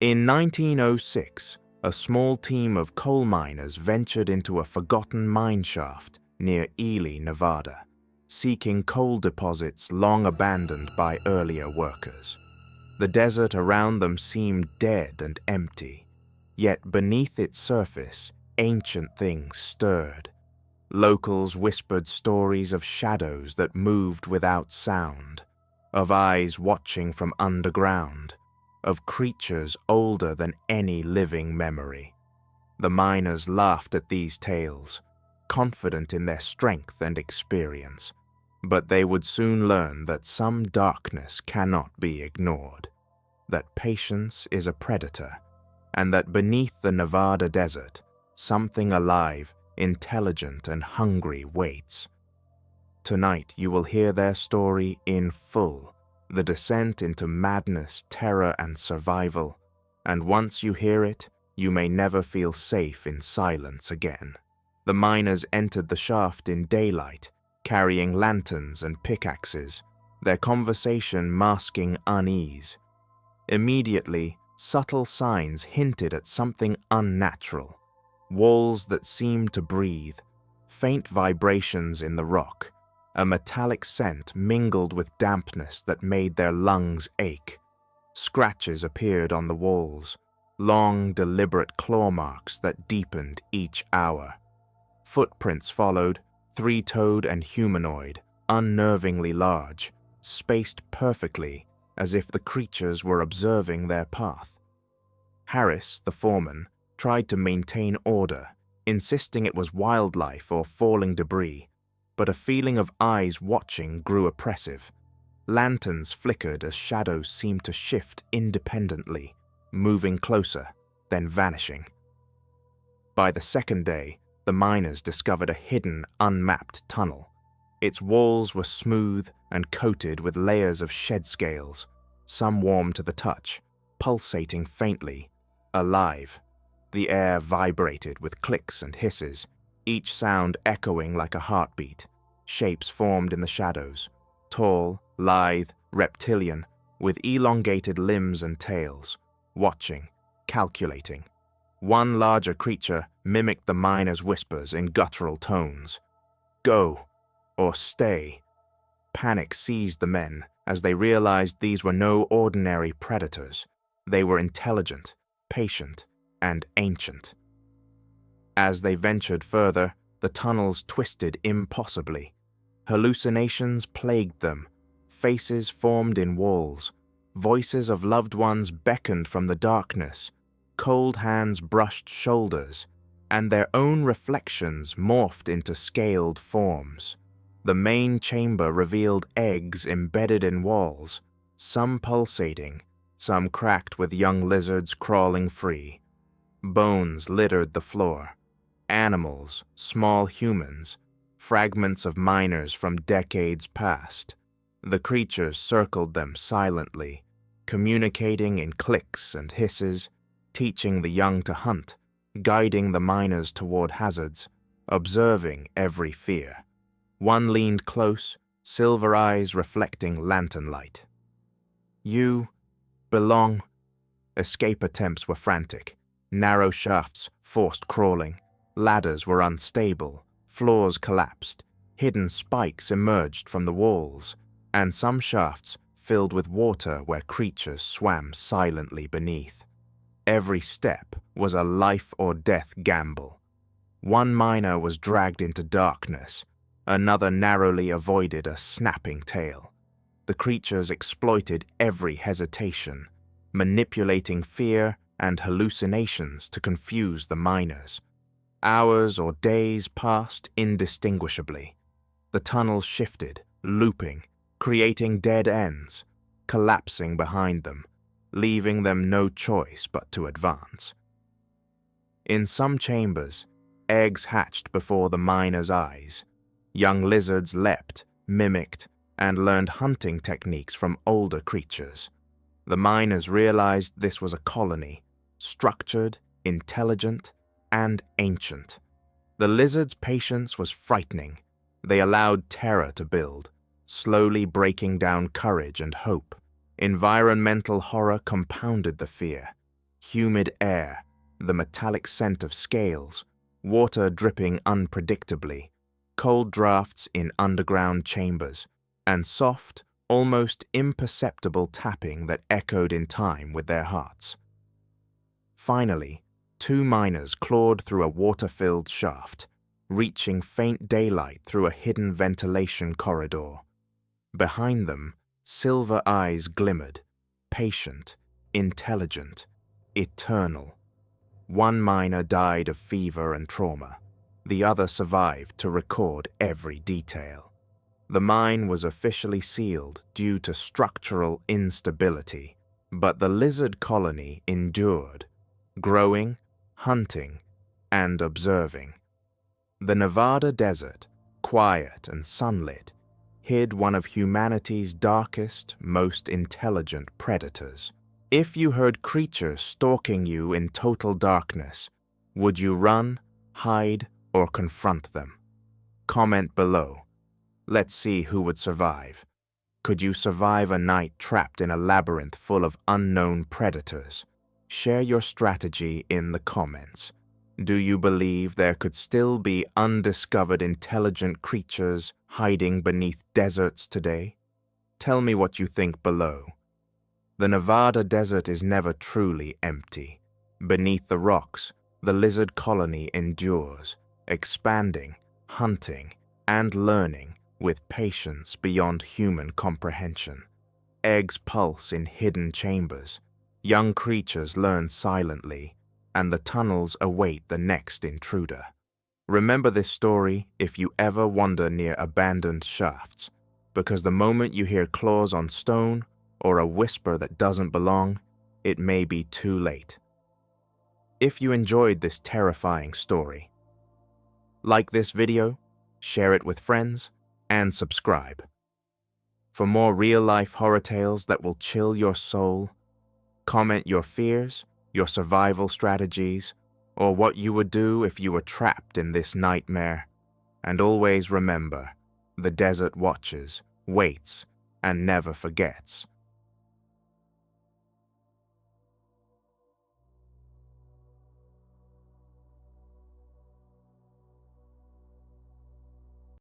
In 1906, a small team of coal miners ventured into a forgotten mine shaft near Ely, Nevada, seeking coal deposits long abandoned by earlier workers. The desert around them seemed dead and empty, yet beneath its surface, ancient things stirred. Locals whispered stories of shadows that moved without sound, of eyes watching from underground, of creatures older than any living memory. The miners laughed at these tales, confident in their strength and experience, but they would soon learn that some darkness cannot be ignored, that patience is a predator, and that beneath the Nevada desert, something alive, intelligent, and hungry waits. Tonight you will hear their story in full, the descent into madness, terror, and survival, and once you hear it, you may never feel safe in silence again. The miners entered the shaft in daylight, carrying lanterns and pickaxes, their conversation masking unease. Immediately, subtle signs hinted at something unnatural. Walls that seemed to breathe, faint vibrations in the rock, a metallic scent mingled with dampness that made their lungs ache. Scratches appeared on the walls, long, deliberate claw marks that deepened each hour. Footprints followed, three-toed and humanoid, unnervingly large, spaced perfectly as if the creatures were observing their path. Harris, the foreman, tried to maintain order, insisting it was wildlife or falling debris, but a feeling of eyes watching grew oppressive. Lanterns flickered as shadows seemed to shift independently, moving closer, then vanishing. By the second day, the miners discovered a hidden, unmapped tunnel. Its walls were smooth and coated with layers of shed scales, some warm to the touch, pulsating faintly, alive. The air vibrated with clicks and hisses, each sound echoing like a heartbeat. Shapes formed in the shadows, tall, lithe, reptilian, with elongated limbs and tails, watching, calculating. One larger creature mimicked the miners' whispers in guttural tones. "Go," or "stay." Panic seized the men as they realized these were no ordinary predators. They were intelligent, patient, and ancient. As they ventured further, the tunnels twisted impossibly. Hallucinations plagued them. Faces formed in walls. Voices of loved ones beckoned from the darkness. Cold hands brushed shoulders, and their own reflections morphed into scaled forms. The main chamber revealed eggs embedded in walls, some pulsating, some cracked with young lizards crawling free. Bones littered the floor. Animals, small humans, fragments of miners from decades past. The creatures circled them silently, communicating in clicks and hisses, teaching the young to hunt, guiding the miners toward hazards, observing every fear. One leaned close, silver eyes reflecting lantern light. "You belong." Escape attempts were frantic. Narrow shafts forced crawling. Ladders were unstable. Floors collapsed. Hidden spikes emerged from the walls, and some shafts filled with water where creatures swam silently beneath. Every step was a life-or-death gamble. One miner was dragged into darkness. Another narrowly avoided a snapping tail. The creatures exploited every hesitation, manipulating fear and hallucinations to confuse the miners. Hours or days passed indistinguishably. The tunnels shifted, looping, creating dead ends, collapsing behind them, leaving them no choice but to advance. In some chambers, eggs hatched before the miners' eyes. Young lizards leapt, mimicked, and learned hunting techniques from older creatures. The miners realized this was a colony, structured, intelligent, and ancient. The lizards' patience was frightening. They allowed terror to build, slowly breaking down courage and hope. Environmental horror compounded the fear. humid air, the metallic scent of scales, water dripping unpredictably, cold drafts in underground chambers, and soft, almost imperceptible tapping that echoed in time with their hearts. Finally, two miners clawed through a water-filled shaft, reaching faint daylight through a hidden ventilation corridor. Behind them, silver eyes glimmered, patient, intelligent, eternal. One miner died of fever and trauma. The other survived to record every detail. The mine was officially sealed due to structural instability, but the lizard colony endured, growing, hunting, and observing. The Nevada desert, quiet and sunlit, hid one of humanity's darkest, most intelligent predators. If you heard creatures stalking you in total darkness, would you run, hide, or confront them? Comment below. Let's see who would survive. Could you survive a night trapped in a labyrinth full of unknown predators? Share your strategy in the comments. Do you believe there could still be undiscovered intelligent creatures hiding beneath deserts today? Tell me what you think below. The Nevada desert is never truly empty. Beneath the rocks, the lizard colony endures, expanding, hunting, and learning with patience beyond human comprehension. Eggs pulse in hidden chambers, young creatures learn silently, and the tunnels await the next intruder. Remember this story if you ever wander near abandoned shafts, because the moment you hear claws on stone or a whisper that doesn't belong, it may be too late. If you enjoyed this terrifying story, like this video, share it with friends, and subscribe. For more real-life horror tales that will chill your soul, comment your fears, your survival strategies, or what you would do if you were trapped in this nightmare. And always remember, the desert watches, waits, and never forgets.